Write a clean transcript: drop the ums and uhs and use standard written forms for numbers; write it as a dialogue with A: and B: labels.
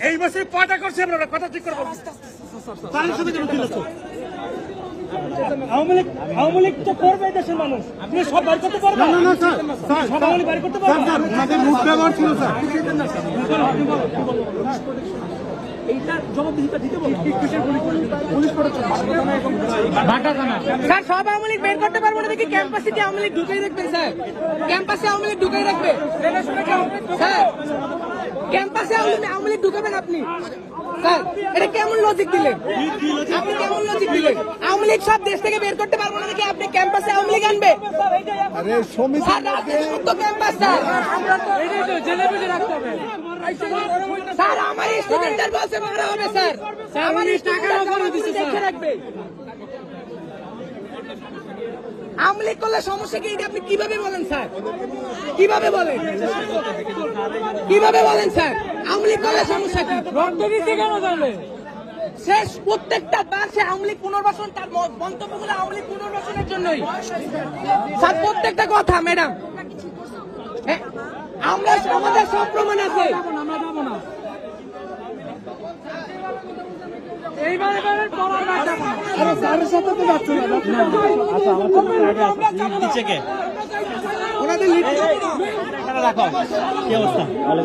A: এই বছর কয়টা করছে আপনারা কথা ঠিক করবো আওয়ামী লীগ তো করবে দেশের মানুষ আপনি সব বাইর করতে পারবেন না স্যার সব আওয়ামী লীগ বাইর করতে পারবেন স্যার আমাদের মুখ ব্যবহার ছিল স্যার এইটা জবাবদিহিতা দিতে বলুন পুলিশ প্রোটেকশন ভাটা থানা স্যার সব আওয়ামী লীগ বের করতে পারবো না দেখি ক্যাম্পাসে কি আওয়ামী লীগ ঢুকাই রাখবেন স্যার ক্যাম্পাসে আওয়ামী লীগ ঢুকাই রাখবে স্যার ক্যাম্পাসে আওয়ামী লীগ ঢুকাবেন আপনি স্যার এটা কেমন লজিক দিলেন আপনি কেমন লজিক দিলেন আওয়ামী লীগ সব দেশ থেকে বের করতে পারবো না নাকি আপনি ক্যাম্পাসে আওয়ামী লীগ আনবে
B: আরে সমিতি
A: ক্যাম্পাস স্যার আমরা তো এটাই তো জেলে বেঁধে রাখতে হবে স্যার আমার স্টুডেন্টদের বলছে মারা হবে স্যার আমার টাকার উপরে দিছে স্যার রাখবে আওয়ামী লীগ করলে সমস্যা কি এটা আপনি কিভাবে বলেন স্যার কিভাবে বলেন স্যার আওয়ামী লীগ করলে সমস্যা কি রক্ত দিতে কেন জানলে শেষ প্রত্যেকটা বার সে আওয়ামী লীগ পুনর্বাসন তার মন্তব্যগুলো আওয়ামী লীগ পুনর্বাসনের জন্যই স্যার প্রত্যেকটা কথা ম্যাডাম আমরা আমাদের সব প্রমাণ আছে এইবারে স্যারের সাথে তো যাচ্ছে না ওনাদের লিড রাখো কি অবস্থা ভালো